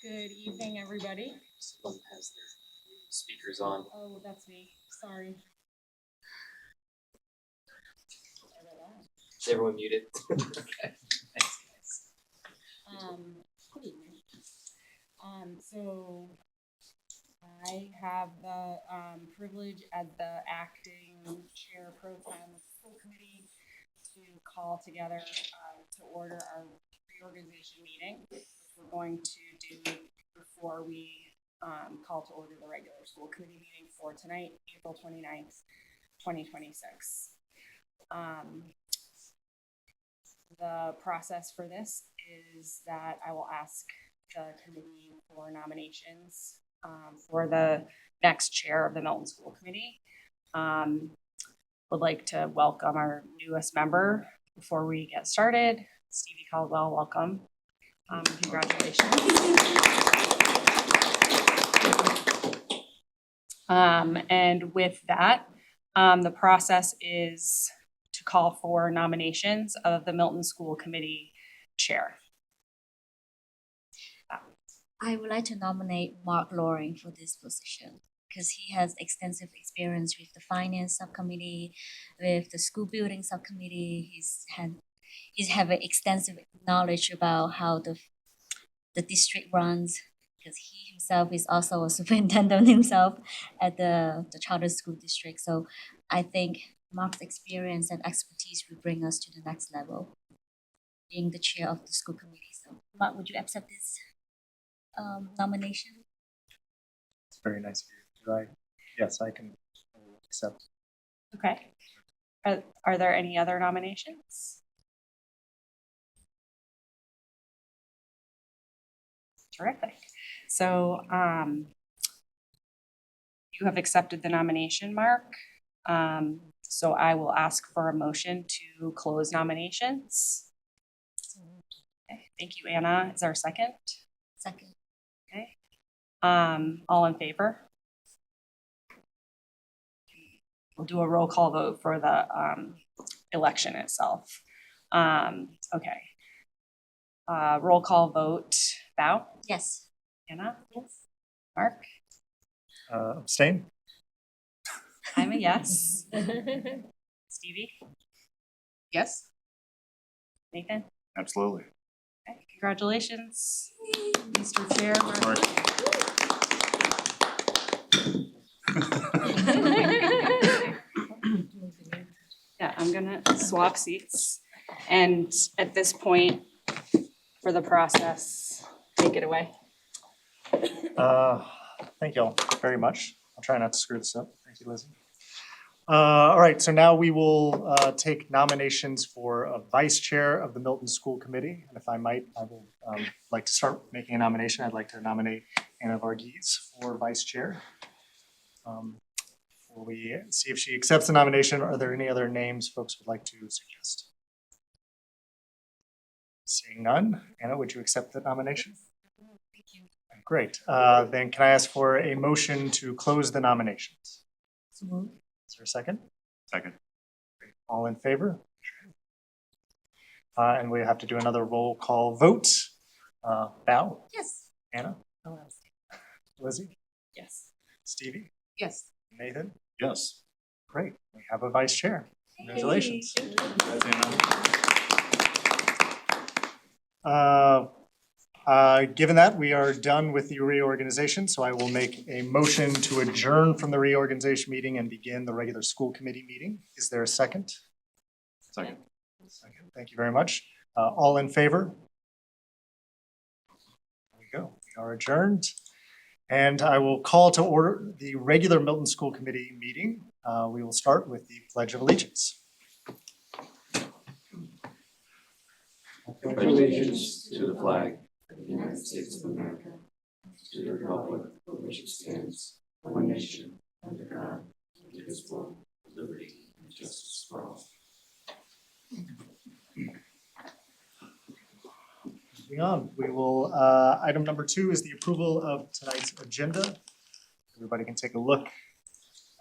Good evening, everybody. Someone has their speakers on. Oh, that's me. Sorry. Is everyone muted? Okay. Thanks, guys. Good evening. So I have the privilege as the acting chair pro tem of the school committee to call together to order our reorganization meeting, which we're going to do before we call to order the regular school committee meeting for tonight, April 29th, 2026. The process for this is that I will ask the committee for nominations for the next chair of the Milton School Committee. Would like to welcome our newest member before we get started. Stevie Caldwell, welcome. Congratulations. And with that, the process is to call for nominations of the Milton School Committee chair. I would like to nominate Mark Loring for this position because he has extensive experience with the finance subcommittee, with the school building subcommittee. He's have an extensive knowledge about how the district runs because he himself is also a superintendent himself at the charter school district. So I think Mark's experience and expertise will bring us to the next level, being the chair of the school committee. So Mark, would you accept this nomination? It's very nice of you. Yes, I can accept. Okay. Are there any other nominations? Terrific. So you have accepted the nomination, Mark. So I will ask for a motion to close nominations. Okay. Thank you, Anna. Is there a second? Second. Okay. All in favor? We'll do a roll call vote for the election itself. Okay. Roll call vote. Bao? Yes. Anna? Yes. Mark? Abstain? I'm a yes. Stevie? Yes. Nathan? Absolutely. Okay. Congratulations, Mr. Chair. Yeah, I'm gonna swap seats. And at this point, for the process, take it away. Thank you all very much. I'll try not to screw this up. Thank you, Lizzie. All right, so now we will take nominations for a vice chair of the Milton School Committee. And if I might, I will like to start making a nomination. I'd like to nominate Anna Varghese for vice chair. Before we see if she accepts the nomination, are there any other names folks would like to suggest? Seeing none, Anna, would you accept the nomination? Thank you. Great. Then can I ask for a motion to close the nominations? So moved. Is there a second? Second. Great. All in favor? And we have to do another roll call vote. Bao? Yes. Anna? Lizzie? Yes. Stevie? Yes. Nathan? Yes. Great. We have a vice chair. Congratulations. Given that, we are done with the reorganization, so I will make a motion to adjourn from the reorganization meeting and begin the regular school committee meeting. Is there a second? Second. Second. Thank you very much. All in favor? There we go. We are adjourned. And I will call to order the regular Milton School Committee meeting. We will start with the Pledge of Allegiance. Pledge allegiance to the flag of the United States of America, to the republic for which it stands, one nation, under God, indivisible, with liberty and justice for all. Moving on, we will, item number 2 is the approval of tonight's agenda. Everybody can take a look.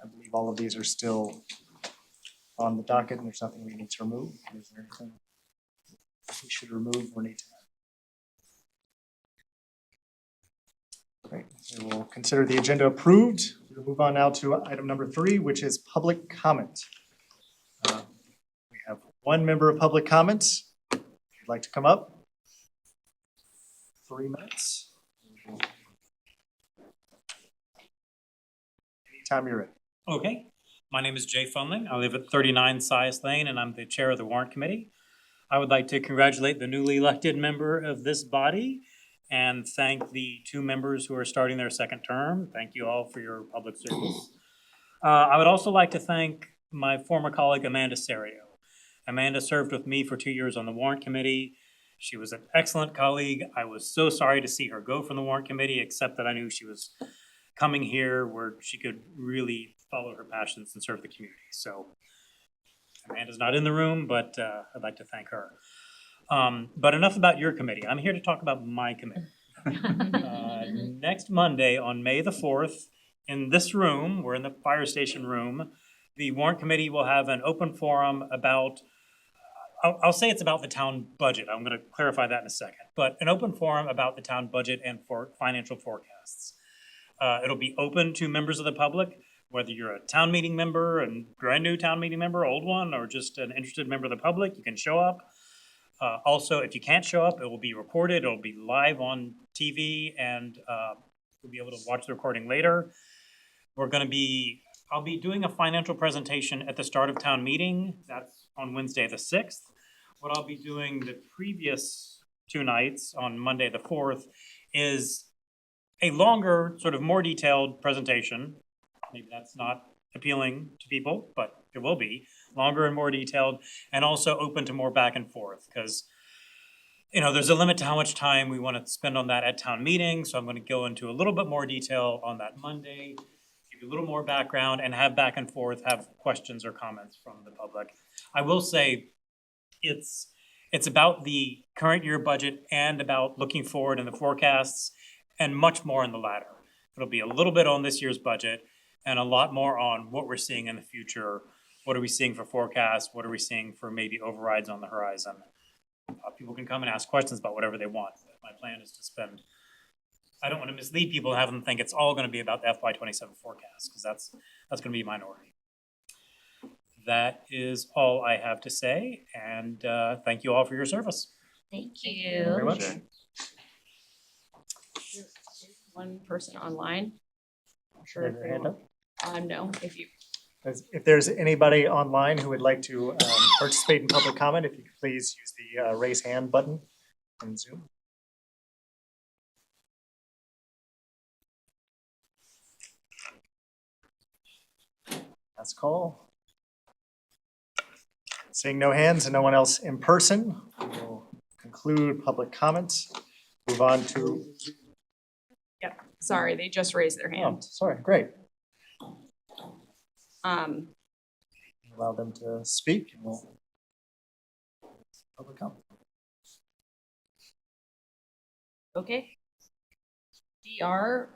I believe all of these are still on the docket and there's nothing we need to remove. Is there anything we should remove or need to add? Great. We will consider the agenda approved. We'll move on now to item number 3, which is public comment. We have one member of public comment. If you'd like to come up, 3 minutes. Anytime you're ready. Okay, my name is Jay Funling. I live at 39 Sias Lane, and I'm the chair of the warrant committee. I would like to congratulate the newly elected member of this body and thank the 2 members who are starting their second term. Thank you all for your public service. I would also like to thank my former colleague Amanda Serio. Amanda served with me for 2 years on the warrant committee. She was an excellent colleague. I was so sorry to see her go from the warrant committee, except that I knew she was coming here where she could really follow her passions and serve the community. So Amanda's not in the room, but I'd like to thank her. But enough about your committee. I'm here to talk about my committee. Next Monday on May the 4th, in this room, we're in the fire station room, the warrant committee will have an open forum about, I'll say it's about the town budget. I'm going to clarify that in a second, but an open forum about the town budget and for financial forecasts. It'll be open to members of the public, whether you're a town meeting member, a brand new town meeting member, old one, or just an interested member of the public, you can show up. Also, if you can't show up, it will be recorded, it'll be live on TV, and you'll be able to watch the recording later. I'll be doing a financial presentation at the start of town meeting. That's on Wednesday the 6th. What I'll be doing the previous 2 nights on Monday the 4th is a longer, sort of more detailed presentation. Maybe that's not appealing to people, but it will be longer and more detailed, and also open to more back and forth, because there's a limit to how much time we want to spend on that at town meeting. So I'm going to go into a little bit more detail on that Monday, give you a little more background, and have back and forth, have questions or comments from the public. I will say it's about the current year budget and about looking forward in the forecasts, and much more in the latter. It'll be a little bit on this year's budget and a lot more on what we're seeing in the future. What are we seeing for forecasts? What are we seeing for maybe overrides on the horizon? People can come and ask questions about whatever they want. My plan is to I don't want to mislead people and have them think it's all going to be about the FY27 forecast, because that's going to be a minority. That is all I have to say, and thank you all for your service. Thank Thank you you. very much. There's one person online. Not sure Have if your they hand want. up. No, if you, If there's anybody online who would like to participate in public comment, if you could please use the raise hand button in Zoom. Last call. Seeing no hands and no one else in person, we will conclude public comments. Move on to, sorry, they just raised their oh, hand. sorry, great. Um, Allow them to speak and we'll public comment. okay. DR,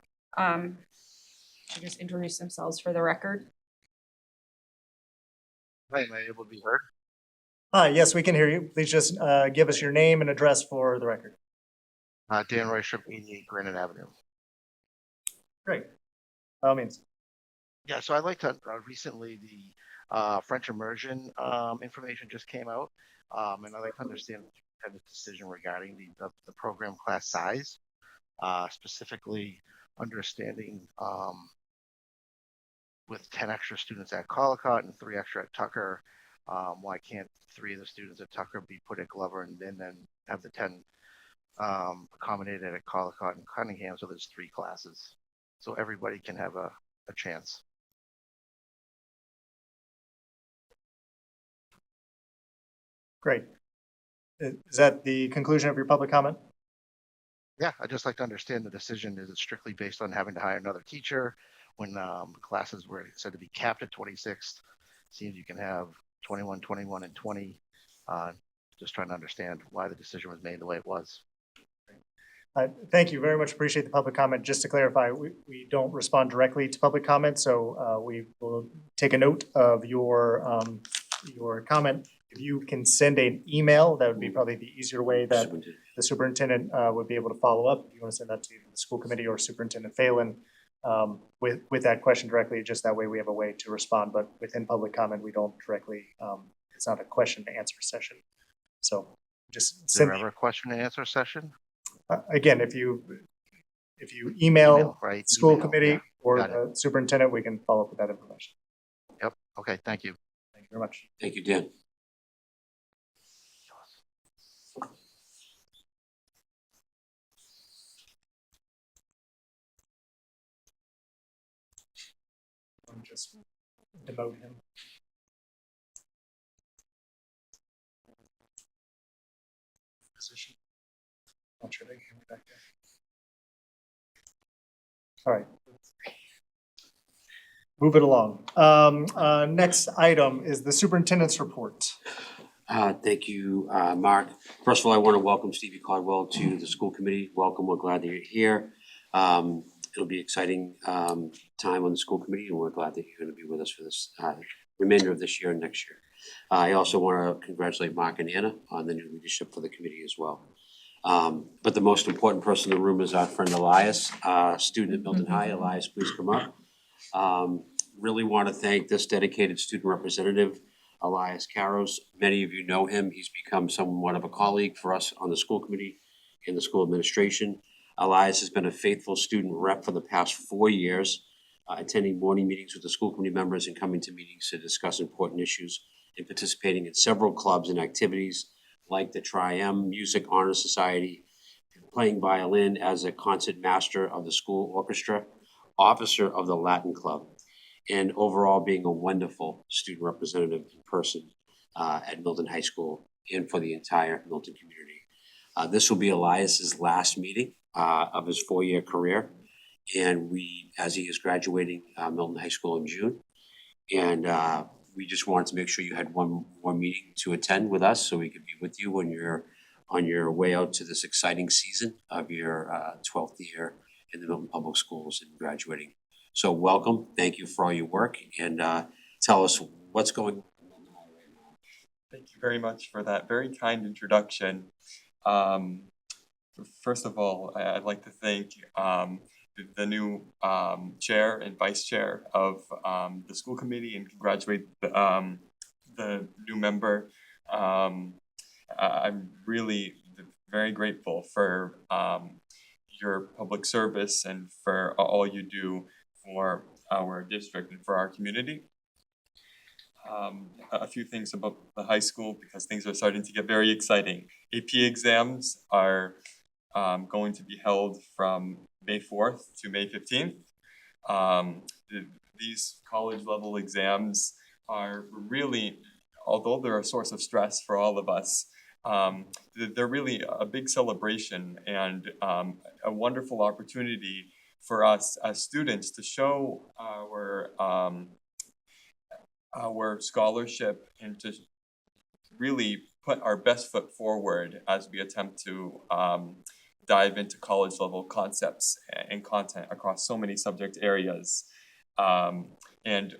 just introduce themselves for the record. Hi, am I able to be heard? Yes, we can hear you. Please just give us your name and address for the record. Dan Reistrup, 88 Granite Avenue. Great. By all means. Yeah, so I'd like to, recently the French immersion information just came out. And I'd like to understand the decision regarding the program class size, specifically understanding with 10 extra students at Collicott and 3 extra at Tucker, why can't 3 of the students at Tucker be put at Glover and then have the 10 accommodated at Collicott and Cunningham, so there's 3 classes, so everybody can have a chance. Great. Is that the conclusion of your public comment? Yeah, I'd just like to understand the decision. Is it strictly based on having to hire another teacher when classes were said to be capped at 26? Seems you can have 21, 21, and 20. Just trying to understand why the decision was made the way it was. Thank you very much. Appreciate the public comment. Just to clarify, we don't respond directly to public comment, so we will take a note of your comment If you can send an email, that would be probably the easier way that the superintendent would be able to follow up. If you want to send that to the school committee or Superintendent Phelan with that question directly, just that way we have a way to respond. But within public comment, we don't directly, it's not a question and answer session. So just Is there send, ever a question and answer session? again, if you email Right? school Email, committee yeah. or Got it. the superintendent, we can follow up with that information. Yep, okay, thank you. Thank you very much. Thank you, Dan. I'm just demote him. Position. Not sure they can hear me back there. All right. Move it along. Next item is the superintendent's report. Thank you, Mark. First of all, I want to welcome Stevie Caldwell to the school committee. Welcome, we're glad that you're here. It'll be an exciting time on the school committee, and we're glad that you're going to be with us for this remainder of this year and next year. I also want to congratulate Mark and Anna on the new leadership for the committee as well. But the most important person in the room is our friend Elias, student at Milton High. Elias, please come up. Really want to thank this dedicated student representative, Elias Caros. Many of you know him. He's become somewhat of a colleague for us on the school committee and the school administration. Elias has been a faithful student rep for the past 4 years, attending morning meetings with the school committee members and coming to meetings to discuss important issues and participating in several clubs and activities like the Tri-M Music Honor Society, playing violin as a concert master of the school orchestra, officer of the Latin Club, and overall being a wonderful student representative person at Milton High School and for the entire Milton community. This will be Elias's last meeting of his 4-year career, and as he is graduating Milton High School in June, and we just wanted to make sure you had one more meeting to attend with us so we could be with you when you're on your way out to this exciting season of your 12th year in the Milton Public Schools and graduating. So welcome, thank you for all your work, and tell us what's going on. Thank you very much for that very kind introduction. First of all, I'd like to thank the new chair and vice chair of the school committee and congratulate the new member. I'm really very grateful for your public service and for all you do for our district and for our community. A few things about the high school because things are starting to get very exciting. AP exams are going to be held from May 4th to May 15th. These college level exams are really, although they're a source of stress for all of us, they're really a big celebration and a wonderful opportunity for us as students to show our scholarship and to really put our best foot forward as we attempt to dive into college level concepts and content across so many subject areas. And,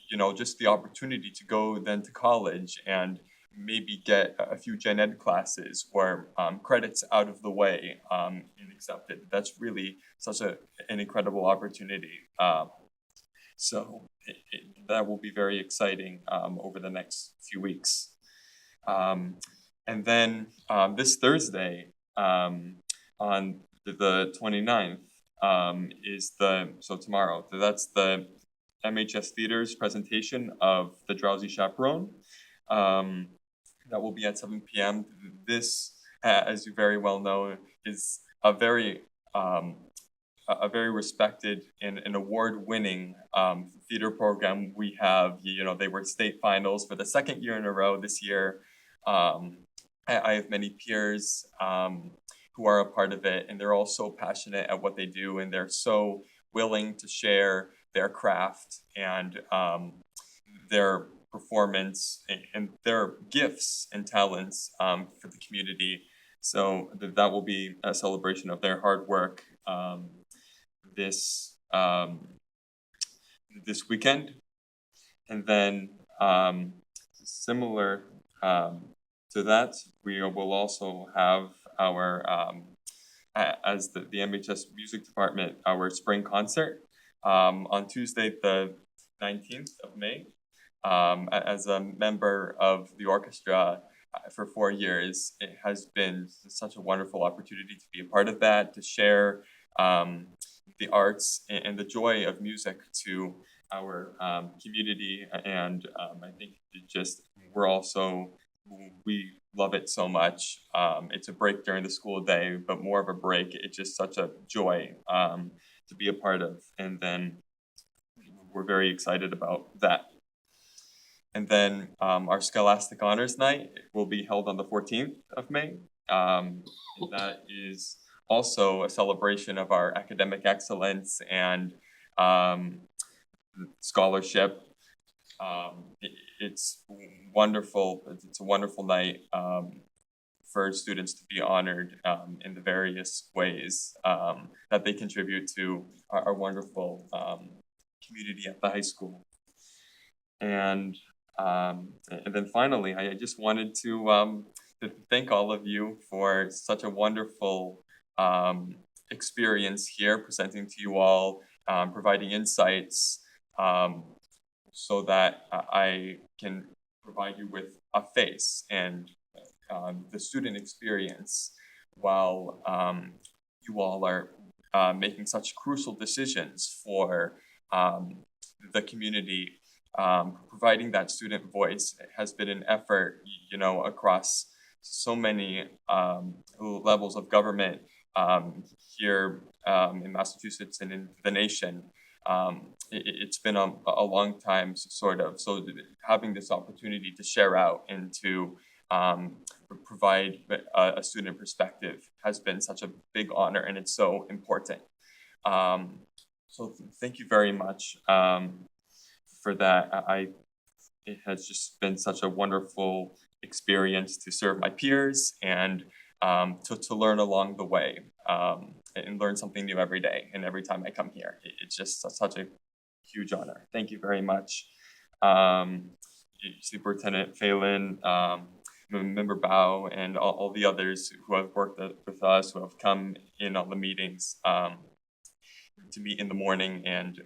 you know, just the opportunity to go then to college and maybe get a few gen ed classes or credits out of the way and accepted. That's really such an incredible opportunity. So that will be very exciting over the next few weeks. And then this Thursday on the 29th so tomorrow, that's the MHS Theater's presentation of The Drowsy Chaperone. That will be at 7 p.m. This, as you very well know, is a very respected and an award-winning theater program. We have, they were state finals for the second year in a row this year. I have many peers who are a part of it, and they're all so passionate at what they do, and they're so willing to share their craft and their performance and their gifts and talents for the community. So that will be a celebration of their hard work this weekend. And then similar To that, we will also have our, as the MHS Music Department, our spring concert on Tuesday, the 19th of May. As a member of the orchestra for 4 years, it has been such a wonderful opportunity to be a part of that, to share the arts and the joy of music to our community. And I think we love it so much. It's a break during the school day, but more of a break. It's just such a joy to be a part of. And then we're very excited about that. And then our Scholastic Honors Night will be held on the 14th of May. And that is also a celebration of our academic excellence and scholarship. It's wonderful. It's a wonderful night for students to be honored in the various ways that they contribute to our wonderful community at the high school. And then finally, I just wanted to thank all of you for such a wonderful experience here, presenting to you all, providing insights, so that I can provide you with a face and the student experience while you all are making such crucial decisions for the community. Providing that student voice has been an effort, across so many levels of government here in Massachusetts and in the nation. It's been a long time, sort of. So having this opportunity to share out and to provide a student perspective has been such a big honor, and it's so important. So thank you very much for that. It has just been such a wonderful experience to serve my peers and to learn along the way and learn something new every day and every time I come here. It's just such a huge honor. Thank you very much. Superintendent Phelan, Member Bao, and all the others who have worked with us, who have come in on the meetings to meet in the morning and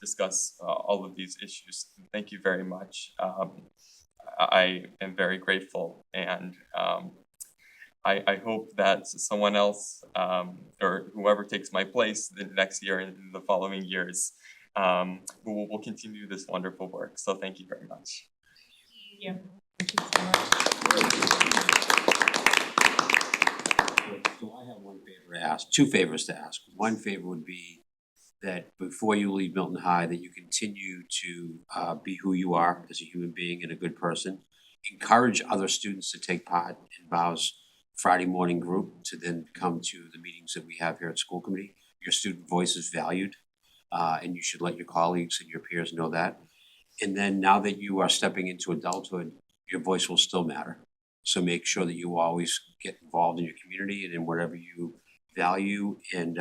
discuss all of these issues. Thank you very much. I am very grateful, and I hope that someone else or whoever takes my place the next year and in the following years will continue this wonderful work. So thank you very much. Yeah. So I have one favor to ask, two favors to ask. One favor would be that before you leave Milton High, that you continue to be who you are as a human being and a good person. Encourage other students to take part in Bao's Friday morning group to then come to the meetings that we have here at school committee. Your student voice is valued, and you should let your colleagues and your peers know that. And then now that you are stepping into adulthood, your voice will still matter. So make sure that you always get involved in your community and in whatever you value, and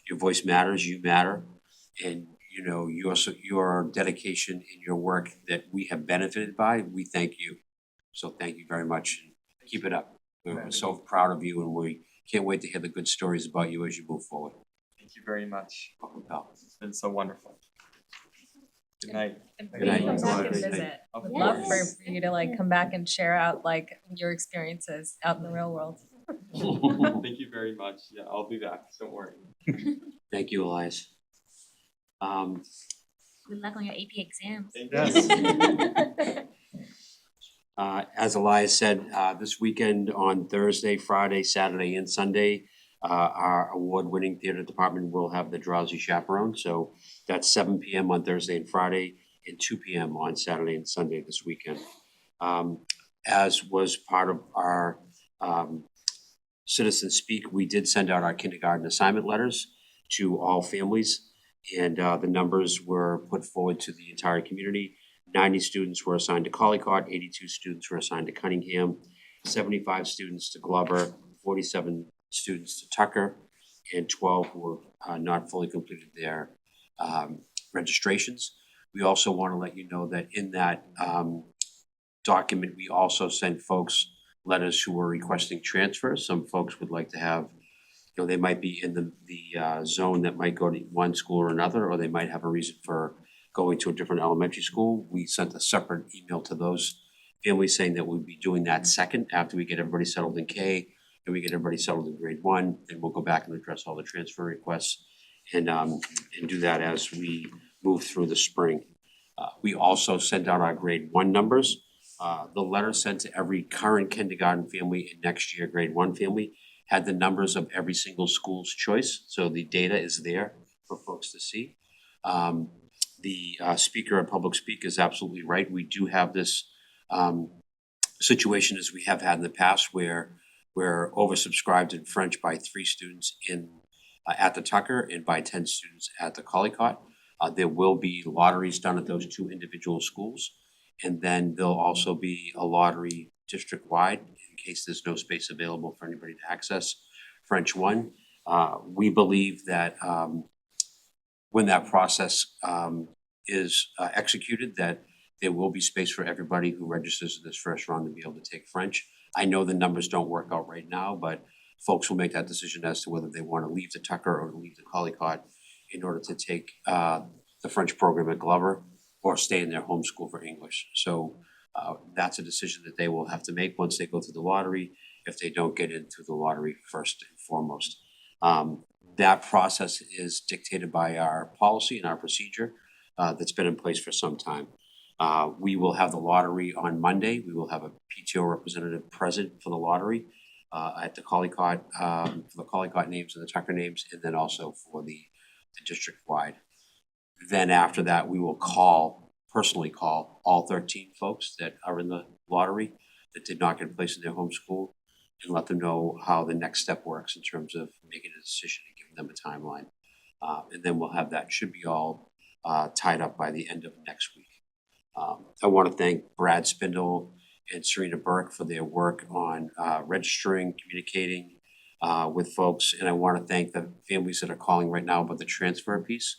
your voice matters, you matter. And your dedication in your work that we have benefited by, we thank you. So thank you very much. Keep it up. We're so proud of you, and we can't wait to hear the good stories about you as you move forward. Thank you very much. Welcome, pal. It's been so wonderful. Good night. And Good night. come back and Good night. visit. Of Would love for course. you to come back and share out your experiences out in the real world. Thank you very much. Yeah, I'll be back. Don't worry. Thank you, Elias. Good luck on your AP exams. Thank Yes. As Elias said, this weekend on Thursday, Friday, Saturday, and Sunday, our award-winning theater department will have the Drowsy Chaperone. So that's 7 p.m. on Thursday and Friday and 2 p.m. on Saturday and Sunday this weekend. As was part of our Citizen Speak, we did send out our kindergarten assignment letters to all families, and the numbers were put forward to the entire community. 90 students were assigned to Collycott, 82 students were assigned to Cunningham, 75 students to Glover, 47 students to Tucker, and 12 who were not fully completed their registrations. We also want to let you know that in that document, we also sent folks letters who were requesting transfers. Some folks would like to have, they might be in the zone that might go to one school or another, or they might have a reason for going to a different elementary school. We sent a separate email to those families saying that we'll be doing that second after we get everybody settled in K and we get everybody settled in grade 1, then we'll go back and address all the transfer requests and do that as we move through the spring. We also sent out our grade 1 numbers. The letter sent to every current kindergarten family and next year grade 1 family had the numbers of every single school's choice, so the data is there for folks to see. The speaker at Public Speak is absolutely right. We do have this situation, as we have had in the past, where we're oversubscribed in French by 3 students at the Tucker and by 10 students at the Collycott. There will be lotteries done at those 2 individual schools, and then there'll also be a lottery district-wide in case there's no space available for anybody to access French 1. We believe that when that process is executed, that there will be space for everybody who registers in this first round to be able to take French. I know the numbers don't work out right now, but folks will make that decision as to whether they want to leave the Tucker or leave the Collycott in order to take the French program at Glover or stay in their home school for English. So that's a decision that they will have to make once they go through the lottery, if they don't get into the lottery first and foremost. That process is dictated by our policy and our procedure that's been in place for some time. We will have the lottery on Monday. We will have a PTO representative present for the lottery at the Collycott, for the Collycott names and the Tucker names, and then also for the district-wide. Then after that, we will personally call all 13 folks that are in the lottery that did not get a place in their home school and let them know how the next step works in terms of making a decision and giving them a timeline. And then we'll have that, should be all tied up by the end of next week. I want to thank Brad Spindle and Serena Burke for their work on registering, communicating with folks. And I want to thank the families that are calling right now about the transfer piece.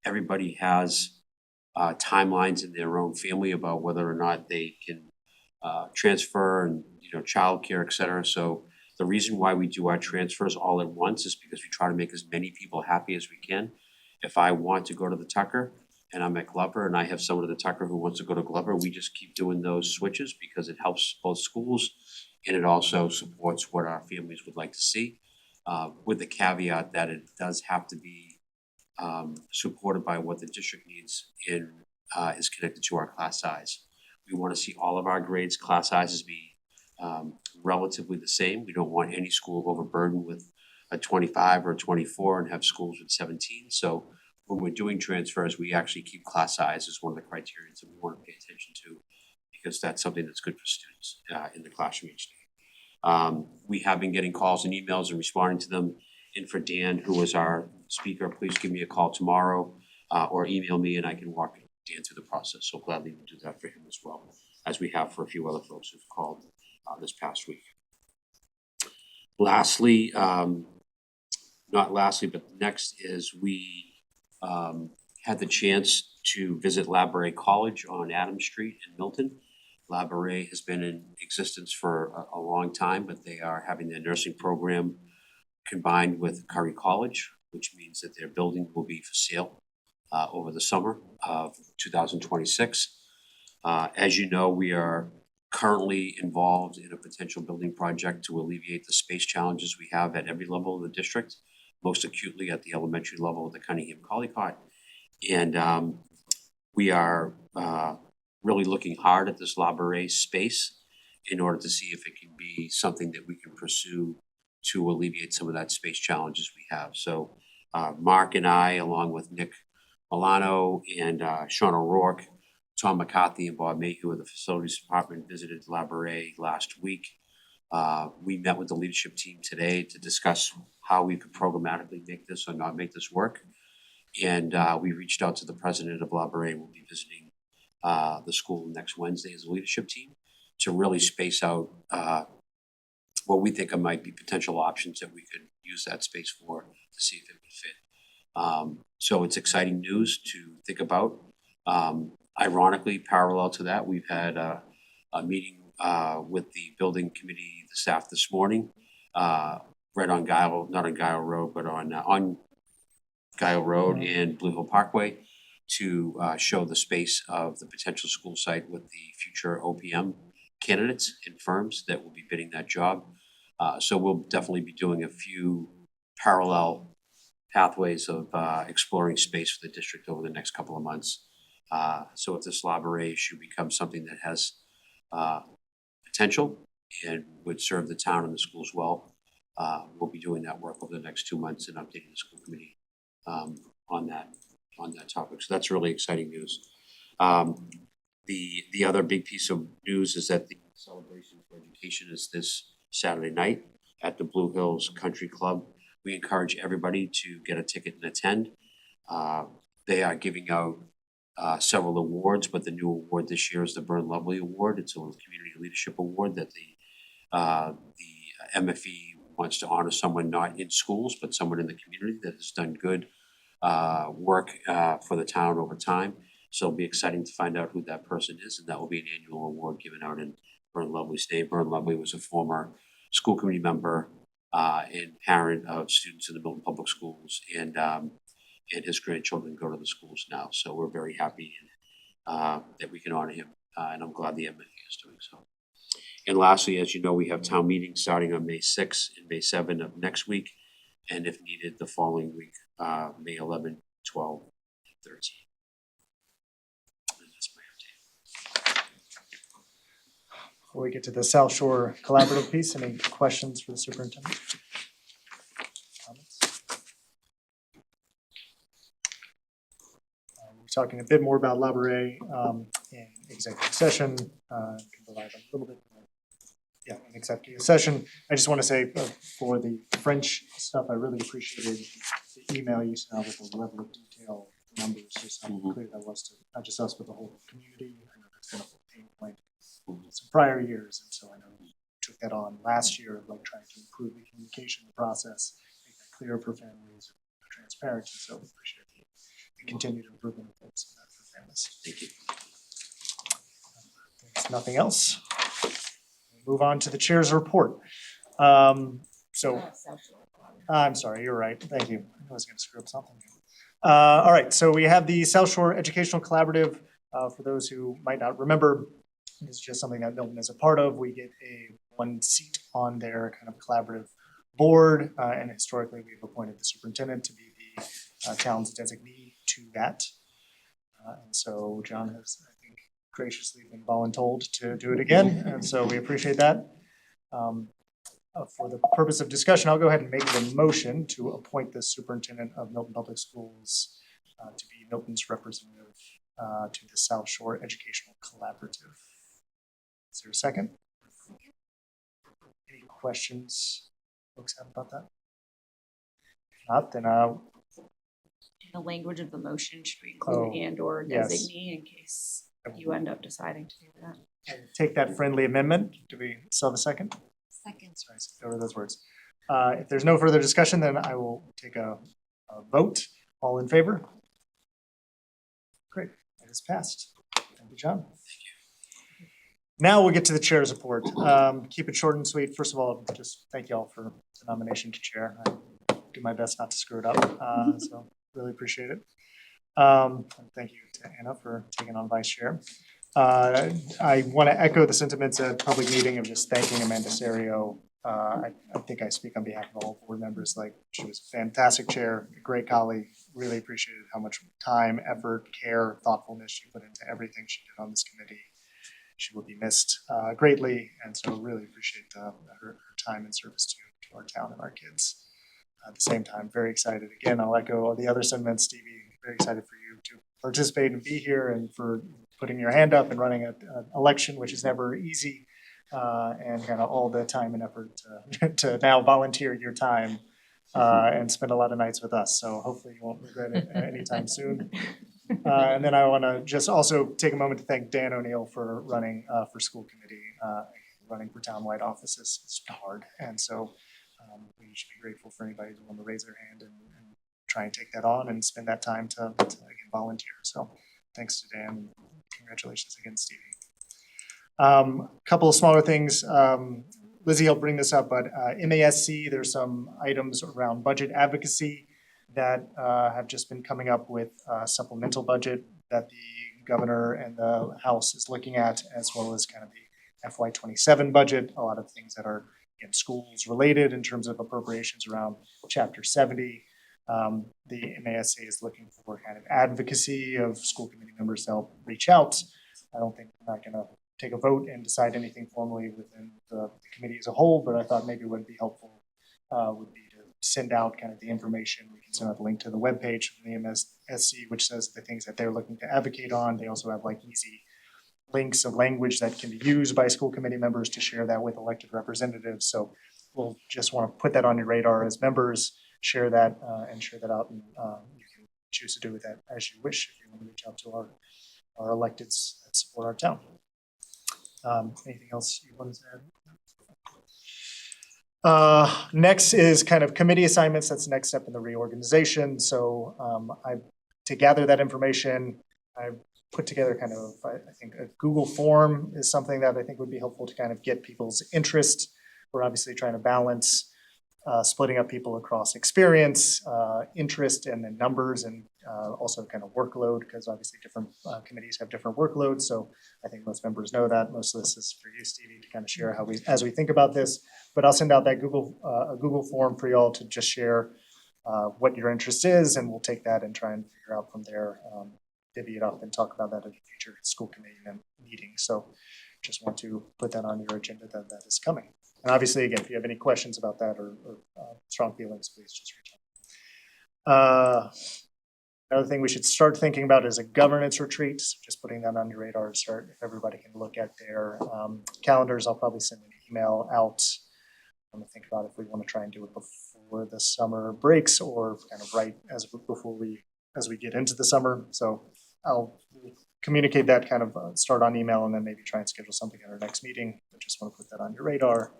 Everybody has timelines in their own family about whether or not they can transfer and, childcare, et cetera. So the reason why we do our transfers all at once is because we try to make as many people happy as we can. If I want to go to the Tucker and I'm at Glover and I have someone at the Tucker who wants to go to Glover, we just keep doing those switches because it helps both schools and it also supports what our families would like to see, with the caveat that it does have to be supported by what the district needs and is connected to our class size. We want to see all of our grades, class sizes be relatively the same. We don't want any school overburdened with a 25 or a 24 and have schools with 17. So when we're doing transfers, we actually keep class size as one of the criteria that we want to pay attention to because that's something that's good for students in the classroom each day. We have been getting calls and emails and responding to them. And for Dan, who is our speaker, please give me a call tomorrow or email me and I can walk Dan through the process. So gladly we'll do that for him as well, as we have for a few other folks who've called this past week. Lastly, not lastly, but next is we had the chance to visit Labouré College on Adams Street in Milton. Labouré has been in existence for a long time, but they are having their nursing program combined with Curry College, which means that their building will be for sale over the summer of 2026. As you know, we are currently involved in a potential building project to alleviate the space challenges we have at every level of the district, most acutely at the elementary level of the Cunningham Collycott. And we are really looking hard at this Labouré space in order to see if it can be something that we can pursue to alleviate some of that space challenges we have. So Mark and I, along with Nick Milano and Sean O'Rourke, Tom McCarthy and Bob Mayhew of the facilities department visited Labouré last week. We met with the leadership team today to discuss how we could programmatically make this or not make this work. And we reached out to the president of Labouré. We'll be visiting the school next Wednesday as a leadership team to really space out what we think might be potential options that we could use that space for to see if it would fit. So it's exciting news to think about. Ironically, parallel to that, we've had a meeting with the building committee, the staff this morning, right on Guile, not on Guile Road, but on Guile Road and Blue Hill Parkway, to show the space of the potential school site with the future OPM candidates and firms that will be bidding that job. So we'll definitely be doing a few parallel pathways of exploring space for the district over the next couple of months. So if this library issue becomes something that has potential and would serve the town and the schools well, we'll be doing that work over the next 2 months and updating the school committee on that topic. So that's really exciting news. The other big piece of news is that the Celebration for Education is this Saturday night at the Blue Hills Country Club. We encourage everybody to get a ticket and attend. They are giving out several awards, but the new award this year is the Burn Lovely Award. It's a community leadership award that the MFE wants to honor someone not in schools, but someone in the community that has done good work for the town over time. So it'll be exciting to find out who that person is, and that will be an annual award given out in Burn Lovely's name. Burn Lovely was a former school committee member and parent of students in the Milton Public Schools, and his grandchildren go to the schools now. So we're very happy that we can honor him, and I'm glad the MFA is doing so. And lastly, as you know, we have town meetings starting on May 6th and May 7th of next week, and if needed, the following week, May 11, 12, and 13. And that's my update. Before we get to the South Shore Collaborative piece, any questions for the superintendent? Comments? We're talking a bit more about library in executive session. Can provide a little bit more. Yeah, in executive session. I just want to say for the French stuff, I really appreciated the email you sent out with the level of detail, numbers, just how clear that was to not just us, but the whole community. I know that's been a pain point in some prior years, and so I know we took that on last year, like trying to improve the communication process, make that clear for families, transparent. So we appreciate the continued improvement of things for families. Thank you. There's nothing else. Move on to the chair's report. I'm sorry, you're right. Thank you. I was going to screw up something. All right, so we have the South Shore Educational Collaborative. For those who might not remember, it's just something that Milton is a part of. We get one seat on their kind of collaborative board, and historically we've appointed the superintendent to be the town's designee to that. And so John has, I think, graciously been voluntold to do it again, and so we appreciate that. For the purpose of discussion, I'll go ahead and make the motion to appoint the superintendent of Milton Public Schools to be Milton's representative to the South Shore Educational Collaborative. Is there a second? Any questions folks have about that? If not, then In the language of the motion, should we include and or yes. designee in case you end up deciding to do that? take that friendly amendment. Do we still have a second? Second. Sorry, go over those words. If there's no further discussion, then I will take a vote. All in favor? Great, it is passed. Thank you, John. Now we'll get to the chair's report. Keep it short and sweet. First of all, just thank you all for the nomination to chair. I do my best not to screw it up, so really appreciate it. And thank you to Anna for taking on vice chair. I want to echo the sentiments at public meeting of just thanking Amanda Serio. I think I speak on behalf of all board members. Like, she was a fantastic chair, a great colleague. Really appreciated how much time, effort, care, thoughtfulness she put into everything she did on this committee. She will be missed greatly, and so really appreciate her time and service to our town and our kids. At the same time, very excited. Again, I'll echo all the other sentiments, Stevie. Very excited for you to participate and be here, and for putting your hand up and running an election, which is never easy, and kind of all the time and effort to now volunteer your time and spend a lot of nights with us. So hopefully you won't regret it anytime soon. And then I want to just also take a moment to thank Dan O'Neill for running for school committee. Running for townwide offices is hard, and so we should be grateful for anybody who want to raise their hand and try and take that on and spend that time to again volunteer. So thanks to Dan and Congratulations again, Stevie. Couple of smaller things. Lizzie helped bring this up, but MASC, there's some items around budget advocacy that have just been coming up with supplemental budget that the governor and the House is looking at, as well as kind of the FY27 budget, a lot of things that are in schools related in terms of appropriations around Chapter 70. The MASC is looking for kind of advocacy of school committee members to help reach out. I don't think we're not going to take a vote and decide anything formally within the committee as a whole, but I thought maybe what would be helpful would be to send out kind of the information. We can send out a link to the webpage from the MSSC, which says the things that they're looking to advocate on. They also have like easy links of language that can be used by school committee members to share that with elected representatives. So we'll just want to put that on your radar as members, share that and share that out. And you can choose to do with that as you wish if you want to reach out to our electeds that support our town. Anything else you want to add? Next is kind of committee assignments. That's the next step in the reorganization. So to gather that information, I've put together kind of, I think a Google form is something that I think would be helpful to kind of get people's interest. We're obviously trying to balance splitting up people across experience, interest, and then numbers, and also kind of workload, because obviously different committees have different workloads. So I think most members know that. Most of this is for you, Stevie, to kind of share how as we think about this. But I'll send out that Google form for y'all to just share what your interest is, and we'll take that and try and figure out from there, divvy it up and talk about that at a future school committee meeting. So just want to put that on your agenda that is coming. And obviously, again, if you have any questions about that or strong feelings, please just reach out. Another thing we should start thinking about is a governance retreat. So just putting that on your radar to start, if everybody can look at their calendars. I'll probably send an email out. I'm gonna think about if we want to try and do it before the summer breaks or kind of right as we get into the summer. So I'll communicate that kind of start on email and then maybe try and schedule something at our next meeting. I just want to put that on your radar.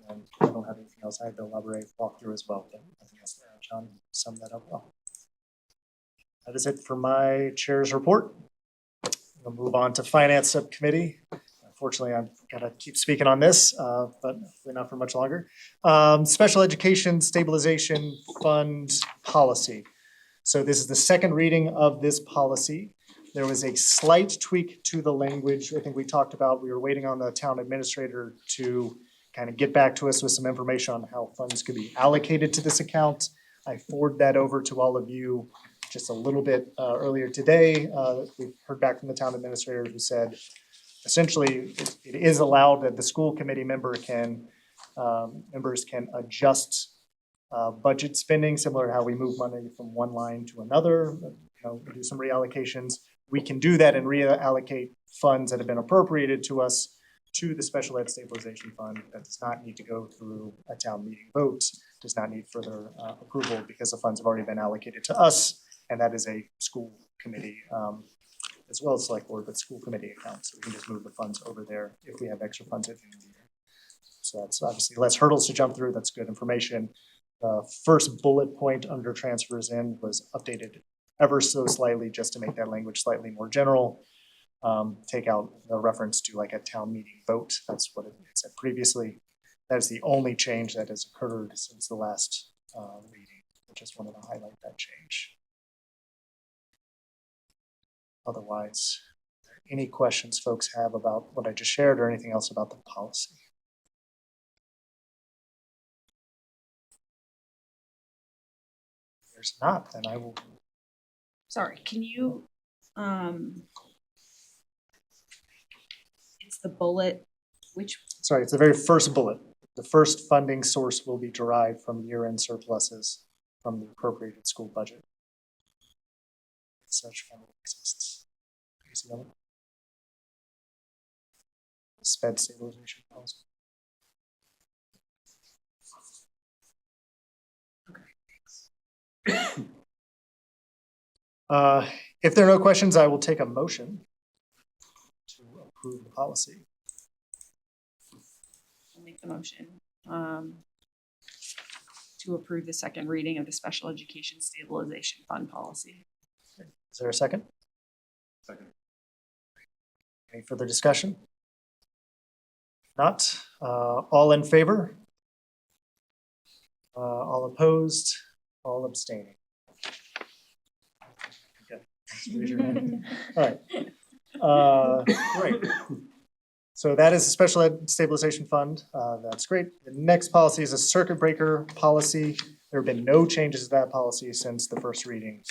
And I don't have anything else I had to elaborate, walk through as well, but nothing else there. John summed that up well. That is it for my chair's report. We'll move on to finance subcommittee. Unfortunately, I've got to keep speaking on this, but hopefully not for much longer. Special Education Stabilization Fund Policy. So this is the second reading of this policy. There was a slight tweak to the language. I think we talked about, we were waiting on the town administrator to kind of get back to us with some information on how funds could be allocated to this account. I forwarded that over to all of you just a little bit earlier today. We heard back from the town administrator who said, essentially, it is allowed that the school committee members can adjust budget spending, similar to how we move money from one line to another, do some reallocations. We can do that and reallocate funds that have been appropriated to us to the Special Ed Stabilization Fund. That does not need to go through a town meeting vote, does not need further approval because the funds have already been allocated to us, and that is a school committee, as well as select board, but school committee account. So we can just move the funds over there if we have extra funds at the end of the year. So that's obviously less hurdles to jump through. That's good information. The first bullet point under transfers in was updated ever so slightly just to make that language slightly more general. Take out the reference to like a town meeting vote. That's what it said previously. That is the only change that has occurred since the last reading. I just wanted to highlight that change. Otherwise, any questions folks have about what I just shared or anything else about the policy? If there's not, then I will. Sorry, can you, it's the bullet, Sorry, it's the very first bullet. The first funding source will be derived from year-end surpluses from the appropriated school budget. Such fund exists. SPED stabilization policy. If there are no questions, I will take a motion to approve the policy. I'll make the motion to approve the second reading of the Special Education Stabilization Fund Policy. Is there a second? Second. Any further discussion? Not, all in favor? All opposed? All abstaining? Okay, raise your hand. All right. Great. So that is a special ed stabilization fund. That's great. The next policy is a circuit breaker policy. There have been no changes to that policy since the first reading.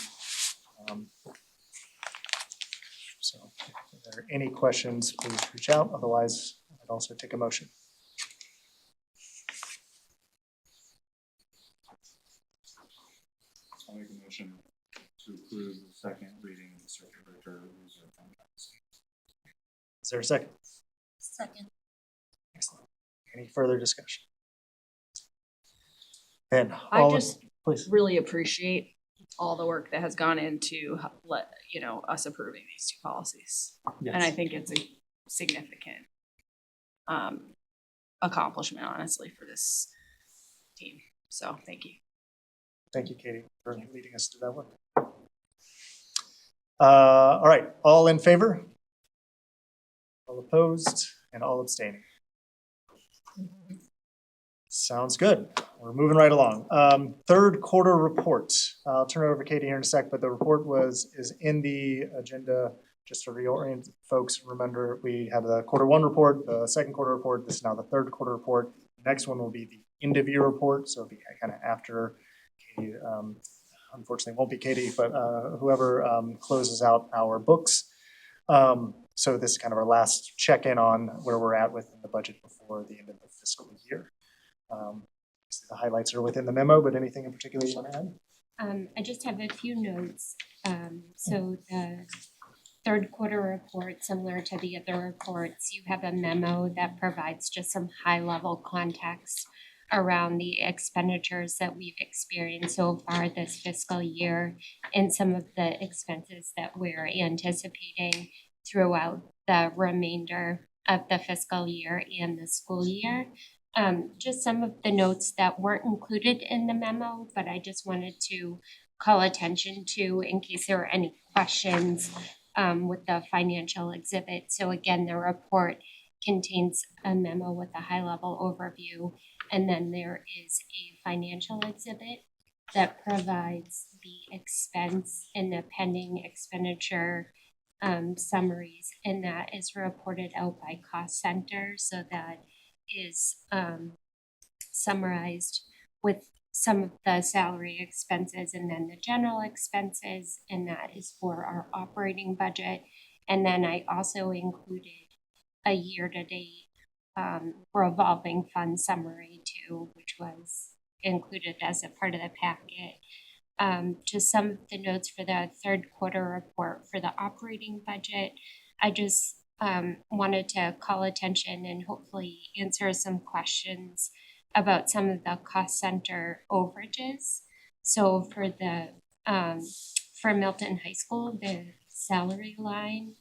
So if there are any questions, please reach out. Otherwise, I'd also take a motion. I'll make a motion to approve the second reading of the circuit breaker reserve fund policy. Is there a second? Second. Excellent. Any further discussion? And I all, just please. really appreciate all the work that has gone into us approving these two policies. And I Yes. think it's a significant accomplishment, honestly, for this team. So thank you. Thank you, Katie, for leading us through that work. All right, all in favor? All opposed and all abstaining? Sounds good. We're moving right along. Third quarter report. I'll turn it over to Katie here in a sec, but the report is in the agenda. Just to reorient folks, remember we had the quarter one report, the second quarter report. This is now the third quarter report. Next one will be the end of year report. So it'll be kind of after Katie, unfortunately it won't be Katie, but whoever closes out our books. So this is kind of our last check-in on where we're at within the budget before the end of the fiscal year. The highlights are within the memo, but anything in particular you want to add? I just have a few notes. So the third quarter report, similar to the other reports, you have a memo that provides just some high-level context around the expenditures that we've experienced so far this fiscal year and some of the expenses that we're anticipating throughout the remainder of the fiscal year and the school year. Just some of the notes that weren't included in the memo, but I just wanted to call attention to in case there are any questions with the financial exhibit. So again, the report contains a memo with a high-level overview, and then there is a financial exhibit that provides the expense and the pending expenditure summaries, and that is reported out by cost center. So that is summarized with some of the salary expenses and then the general expenses, and that is for our operating budget. And then I also included a year-to-date revolving fund summary too, which was included as a part of the packet. Just some of the notes for the third quarter report for the operating budget. I just wanted to call attention and hopefully answer some questions about some of the cost center overages. So for the for Milton High School, the salary line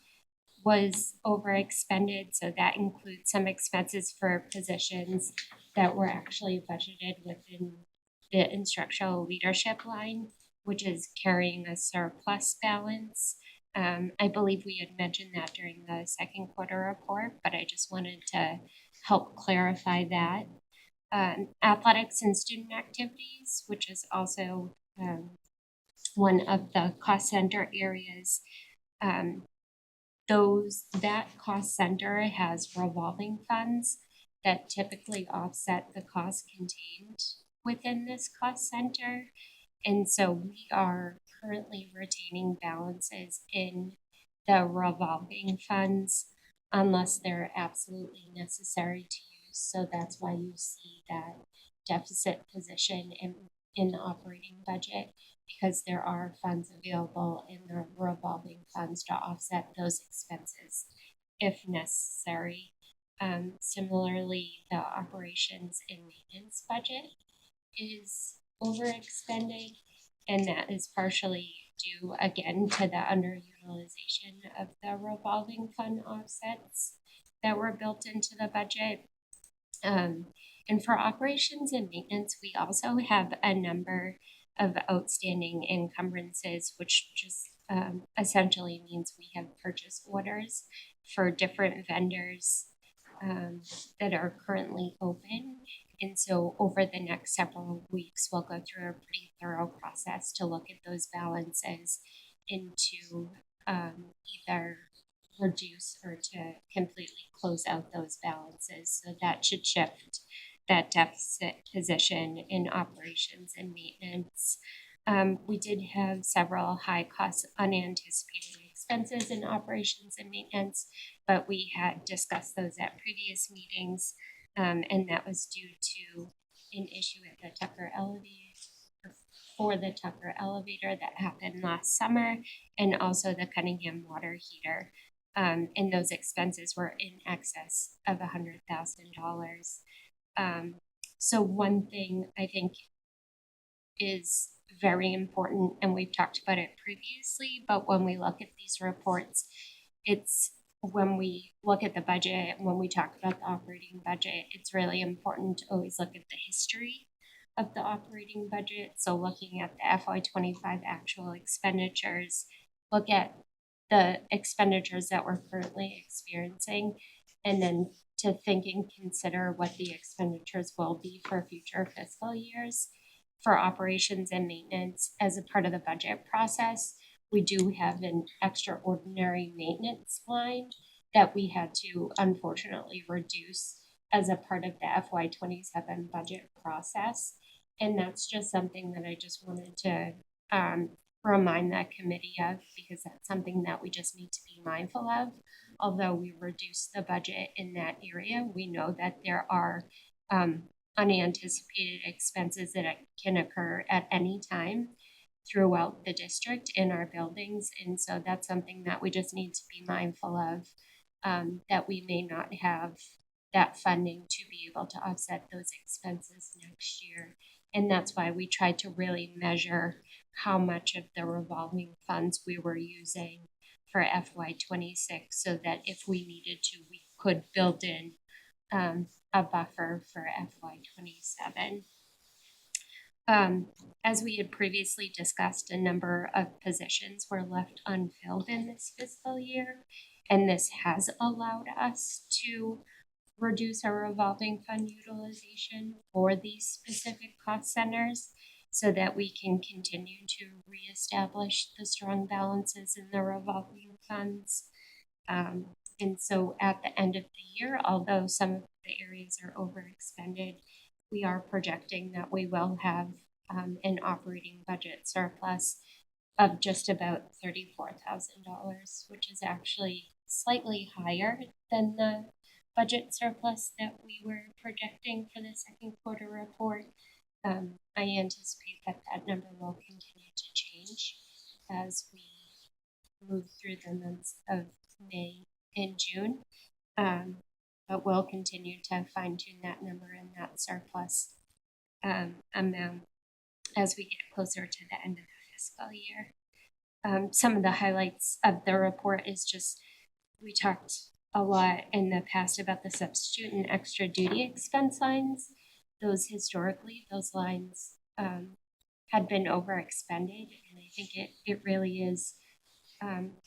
was overexpended. So that includes some expenses for positions that were actually budgeted within the instructional leadership line, which is carrying a surplus balance. I believe we had mentioned that during the second quarter report, but I just wanted to help clarify that. Athletics and student activities, which is also one of the cost center areas. That cost center has revolving funds that typically offset the costs contained within this cost center. And so we are currently retaining balances in the revolving funds unless they're absolutely necessary to use. So that's why you see that deficit position in the operating budget, because there are funds available in the revolving funds to offset those expenses if necessary. Similarly, the operations and maintenance budget is overexpended, and that is partially due again to the underutilization of the revolving fund offsets that were built into the budget. And for operations and maintenance, we also have a number of outstanding encumbrances, which just essentially means we have purchase orders for different vendors that are currently open. And so over the next several weeks, we'll go through a pretty thorough process to look at those balances and to either reduce or to completely close out those balances. So that should shift that deficit position in operations and maintenance. We did have several high cost unanticipated expenses in operations and maintenance, but we had discussed those at previous meetings. And that was due to an issue at the Tucker elevator, for the Tucker elevator that happened last summer, and also the Cunningham water heater. And those expenses were in excess of $100,000. So one thing I think is very important, and we've talked about it previously, but when we look at these reports, it's when we look at the budget, when we talk about the operating budget, it's really important to always look at the history of the operating budget. So looking at the FY25 actual expenditures, look at the expenditures that we're currently experiencing, and then to think and consider what the expenditures will be for future fiscal years. For operations and maintenance, as a part of the budget process, we do have an extraordinary maintenance line that we had to unfortunately reduce as a part of the FY27 budget process. And that's just something that I just wanted to remind that committee of, because that's something that we just need to be mindful of. Although we reduced the budget in that area, we know that there are unanticipated expenses that can occur at any time throughout the district in our buildings. And so that's something that we just need to be mindful of, that we may not have that funding to be able to offset those expenses next year. And that's why we tried to really measure how much of the revolving funds we were using for FY26, so that if we needed to, we could build in a buffer for FY27. As we had previously discussed, a number of positions were left unfilled in this fiscal year, and this has allowed us to reduce our revolving fund utilization for these specific cost centers, so that we can continue to reestablish the strong balances in the revolving funds. And so at the end of the year, although some of the areas are overexpended, we are projecting that we will have an operating budget surplus of just about $34,000, which is actually slightly higher than the budget surplus that we were projecting for the second quarter report. I anticipate that that number will continue to change as we move through the months of May and June. But we'll continue to fine tune that number and that surplus amount as we get closer to the end of the fiscal year. Some of the highlights of the report is just, we talked a lot in the past about the substitute and extra duty expense lines. Those historically, those lines had been overexpended, and I think it really is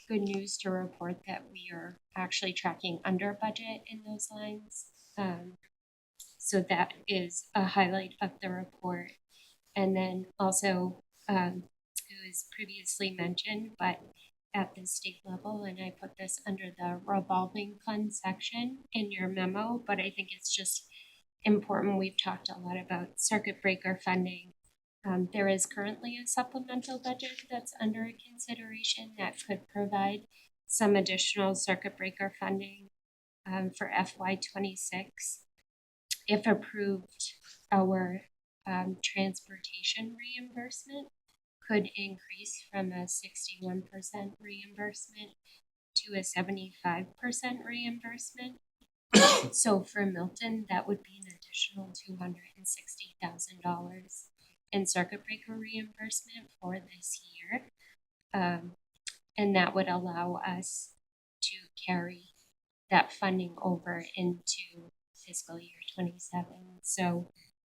good news to report that we are actually tracking under budget in those lines. So that is a highlight of the report. And then also, it was previously mentioned, but at the state level, and I put this under the revolving fund section in your memo, but I think it's just important. We've talked a lot about circuit breaker funding. There is currently a supplemental budget that's under consideration that could provide some additional circuit breaker funding for FY26. If approved, our transportation reimbursement could increase from a 61% reimbursement to a 75% reimbursement. So for Milton, that would be an additional $260,000 in circuit breaker reimbursement for this year. And that would allow us to carry that funding over into fiscal year 27. So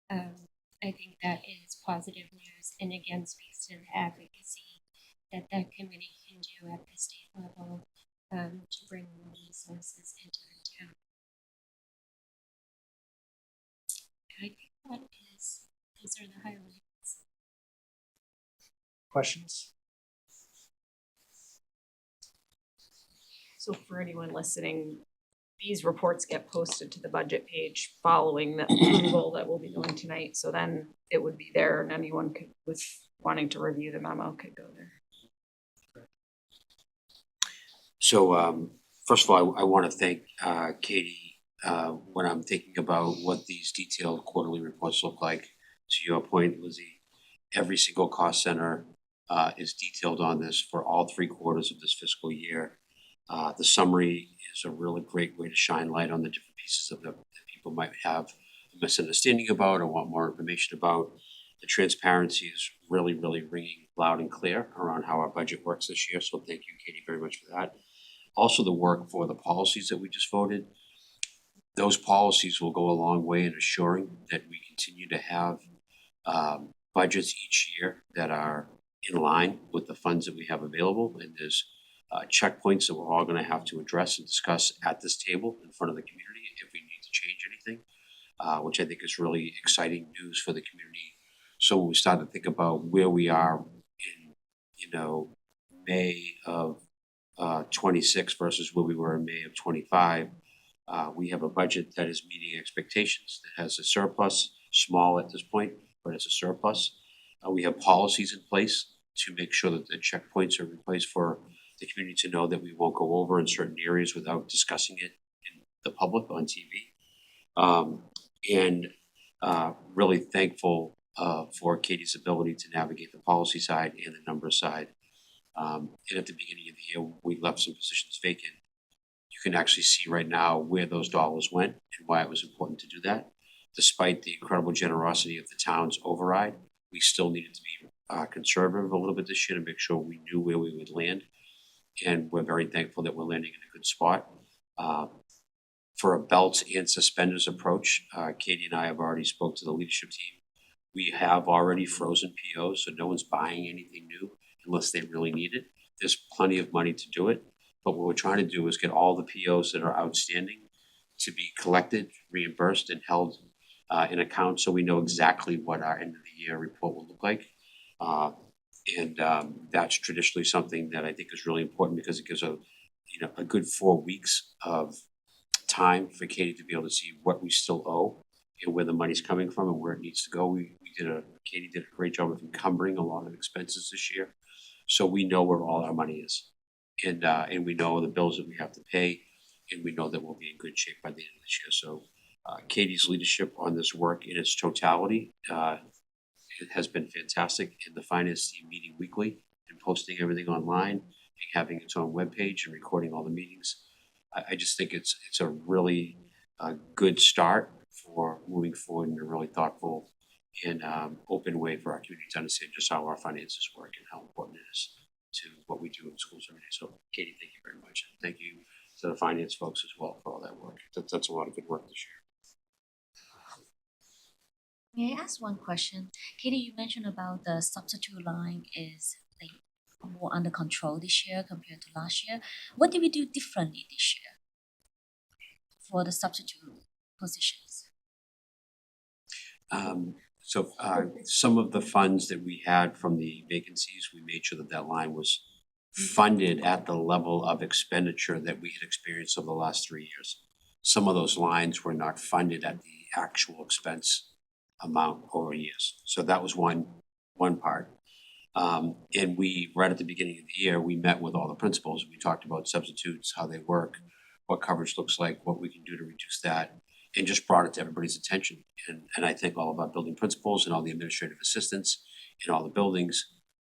I think that is positive news, and again speaks to the advocacy that the committee can do at the state level to bring more resources into the town. I think those are the highlights. Questions? So for anyone listening, these reports get posted to the budget page following the approval that we'll be doing tonight. So then it would be there and anyone could, with wanting to review the memo, could go there. So, first of all, I want to thank Katie when I'm thinking about what these detailed quarterly reports look like. To your point, Lizzie, every single cost center is detailed on this for all 3 quarters of this fiscal year. The summary is a really great way to shine light on the different pieces of that people might have a misunderstanding about or want more information about. The transparency is really, really ringing loud and clear around how our budget works this year. So thank you, Katie, very much for that. Also, the work for the policies that we just voted. Those policies will go a long way in assuring that we continue to have budgets each year that are in line with the funds that we have available. And there's checkpoints that we're all going to have to address and discuss at this table in front of the community if we need to change anything, which I think is really exciting news for the community. So when we start to think about where we are in, May of 26 versus where we were in May of 25, we have a budget that is meeting expectations, that has a surplus, small at this point, but it's a surplus. We have policies in place to make sure that the checkpoints are in place for the community to know that we won't go over in certain areas without discussing it in the public on TV. Really thankful for Katie's ability to navigate the policy side and the numbers side. And at the beginning of the year, we left some positions vacant. You can actually see right now where those dollars went and why it was important to do that. Despite the incredible generosity of the town's override, we still needed to be conservative a little bit this year to make sure we knew where we would land. And we're very thankful that we're landing in a good spot. For a belts and suspenders approach, Katie and I have already spoke to the leadership team. We have already frozen POs, so no one's buying anything new unless they really need it. There's plenty of money to do it, but what we're trying to do is get all the POs that are outstanding to be collected, reimbursed, and held in account so we know exactly what our end of the year report will look like. That's traditionally something that I think is really important because it gives a good 4 weeks of time for Katie to be able to see what we still owe and where the money's coming from and where it needs to go. Katie did a great job of encumbering a lot of expenses this year, so we know where all our money is, and we know the bills that we have to pay, and we know that we'll be in good shape by the end of this year. So Katie's leadership on this work in its totality it has been fantastic, and the finance team meeting weekly and posting everything online and having its own webpage and recording all the meetings. I just think it's a really good start for moving forward in a really thoughtful and open way for our community to understand just how our finances work and how important it is to what we do in schools every day. So Katie, thank you very much. And thank you to the finance folks as well for all that work. That's a lot of good work this year. May I ask one question? Katie, you mentioned about the substitute line is like more under control this year compared to last year. What did we do differently this year for the substitute positions? Some of the funds that we had from the vacancies, we made sure that that line was funded at the level of expenditure that we had experienced over the last 3 years. Some of those lines were not funded at the actual expense amount over years. So that was one part. And we, right at the beginning of the year, we met with all the principals and we talked about substitutes, how they work, what coverage looks like, what we can do to reduce that, and just brought it to everybody's attention. And I thank all of our building principals and all the administrative assistants in all the buildings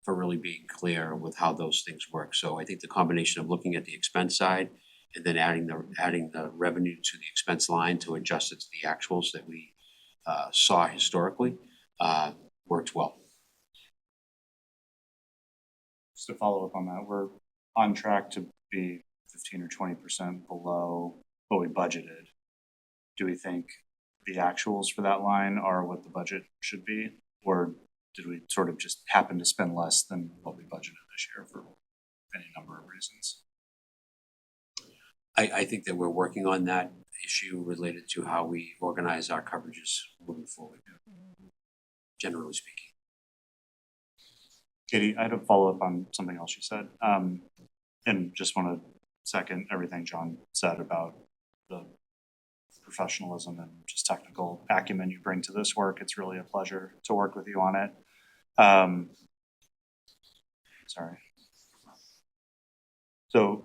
for really being clear with how those things work. So I think the combination of looking at the expense side and then adding the revenue to the expense line to adjust it to the actuals that we saw historically worked well. Just to follow up on that, we're on track to be 15 or 20% below what we budgeted. Do we think the actuals for that line are what the budget should be? Or did we sort of just happen to spend less than what we budgeted this year for any number of reasons? I think that we're working on that issue related to how we organize our coverages moving forward, generally speaking. Katie, I had a follow-up on something else you said, and just want to second everything John said about the professionalism and just technical acumen you bring to this work. It's really a pleasure to work with you on it. Sorry. So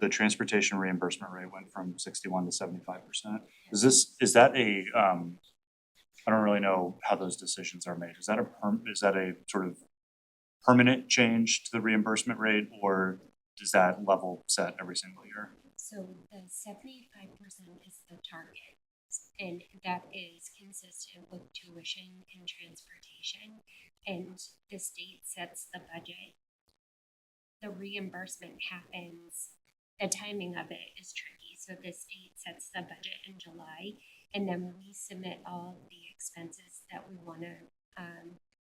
the transportation reimbursement rate went from 61 to 75%. Is that a, I don't really know how those decisions are made. Is that a sort of permanent change to the reimbursement rate, or does that level set every single year? So the 75% is the target, and that is consistent with tuition and transportation, and the state sets the budget. The reimbursement happens, the timing of it is tricky, so the state sets the budget in July, and then we submit all of the expenses that we wanna,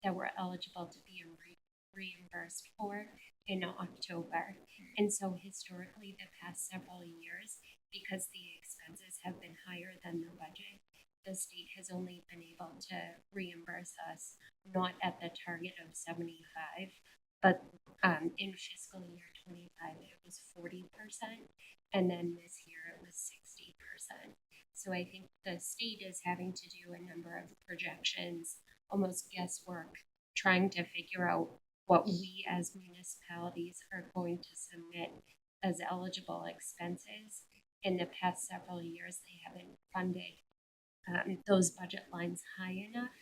that we're eligible to be reimbursed for in October. And so historically, the past several years, because the expenses have been higher than the budget, the state has only been able to reimburse us not at the target of 75, but in fiscal year 25, it was 40%, and then this year it was 60%. So I think the state is having to do a number of projections, almost guesswork, trying to figure out what we as municipalities are going to submit as eligible expenses. In the past several years, they haven't funded those budget lines high enough.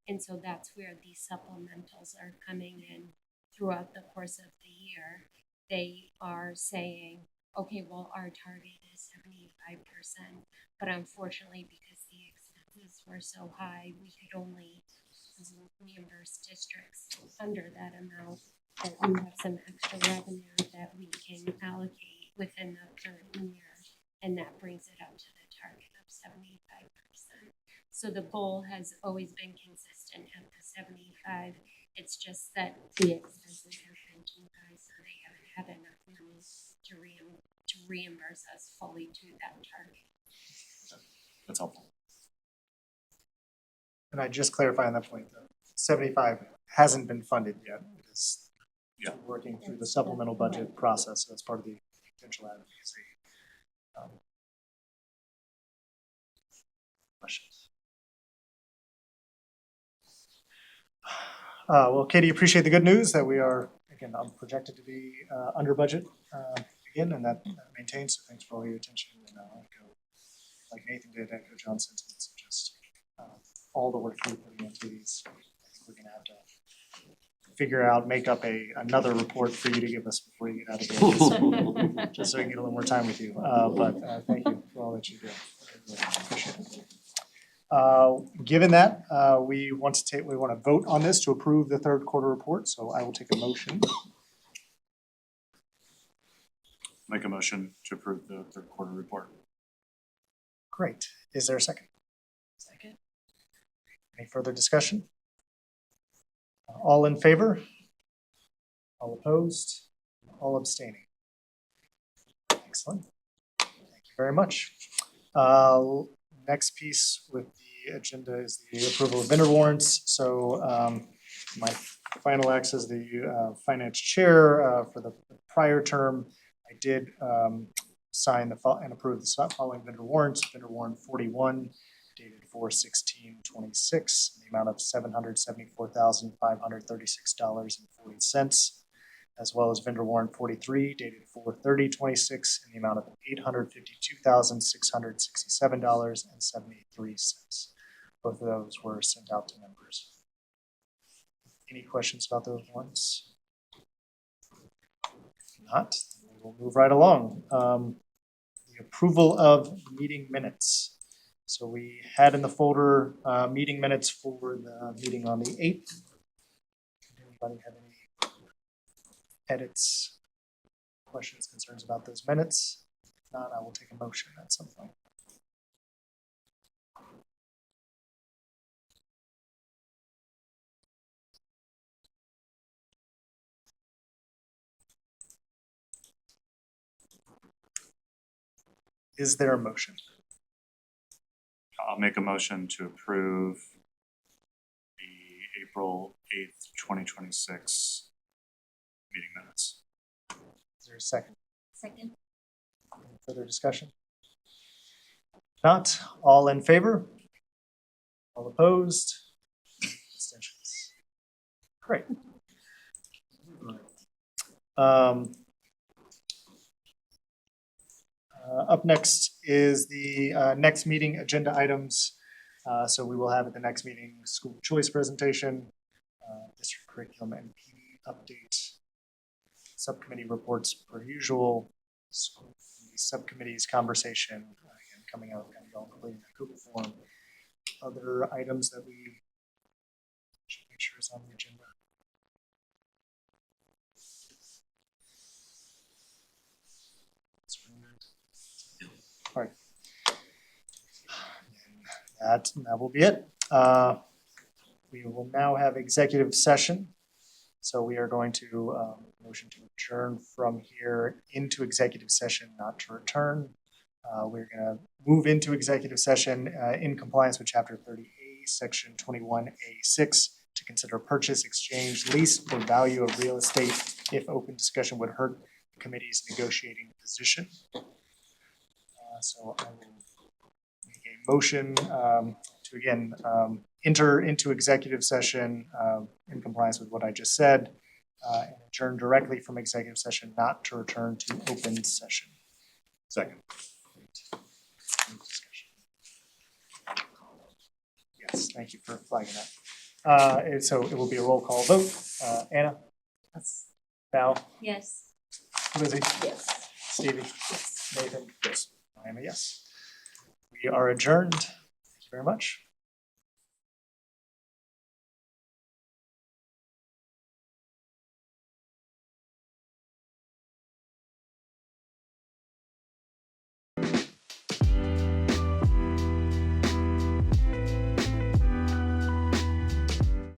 And so that's where these supplementals are coming in throughout the course of the year. They are saying, okay, well, our target is 75%, but unfortunately, because the expenses were so high, we could only reimburse districts under that amount, but we have some extra revenue that we can allocate within the current year, and that brings it up to the target of 75%. So the goal has always been consistent at the 75. It's just that the expenses have been too high, so they haven't had enough money to reimburse us fully to that target. That's helpful. And I just clarify on that point, though, 75 hasn't been funded yet. It's working through the supplemental budget process, so that's part of the potential advocacy. Questions? Well, Katie, appreciate the good news that we are, again, projected to be under budget again, and that maintains. So thanks for all your attention. And like Nathan did, echo John's sentiments of just all the work you're putting into these. I think we're gonna have to figure out, make up another report for you to give us before you get out of here, just so we can get a little more time with you. But thank you for all that you do. Really appreciate it. Given that, we want to vote on this to approve the third quarter report, so I will take a motion. Make a motion to approve the third quarter report. Great. Is there a second? Second. Any further discussion? All in favor? All opposed? All abstaining? Excellent. Thank you very much. Next piece with the agenda is the approval of vendor warrants. So my final acts as the finance chair for the prior term, I did sign and approve the following vendor warrants. Vendor warrant 41, dated 4/16/26, in the amount of $774,536.40, as well as vendor warrant 43, dated 4/30/26, in the amount of $852,667.73. Both of those were sent out to members. Any questions about those warrants? If not, we'll move right along. The approval of meeting minutes. So we had in the folder meeting minutes for the meeting on the 8th. Did anybody have any edits, questions, concerns about those minutes? If not, I will take a motion at some point. Is there a motion? I'll make a motion to approve the April 8th, 2026 meeting minutes. Is there a second? Second. Any further discussion? Not, all in favor? All opposed? Abstentions? Great. Up next is the next meeting agenda items. So we will have at the next meeting, school choice presentation, district curriculum and PD update, subcommittee reports per usual, school committee subcommittees conversation, again, coming out kind of all clear in Google form. Other items that we should make sure is on the agenda. All right. That will be it. We will now have executive session. So we are going to motion to adjourn from here into executive session, not to return. We're going to move into executive session in compliance with Chapter 30A, Section 21A6, to consider purchase, exchange, lease, or value of real estate if open discussion would hurt the committee's negotiating position. So I will make a motion to again enter into executive session in compliance with what I just said and adjourn directly from executive session, not to return to open session. Second. Any discussion? Yes, thank you for flagging that. And so it will be a roll call vote. Anna? Yes. Val? Yes. Lizzie? Yes. Stevie? Yes. Nathan? Yes. I am a yes. We are adjourned. Thank you very much.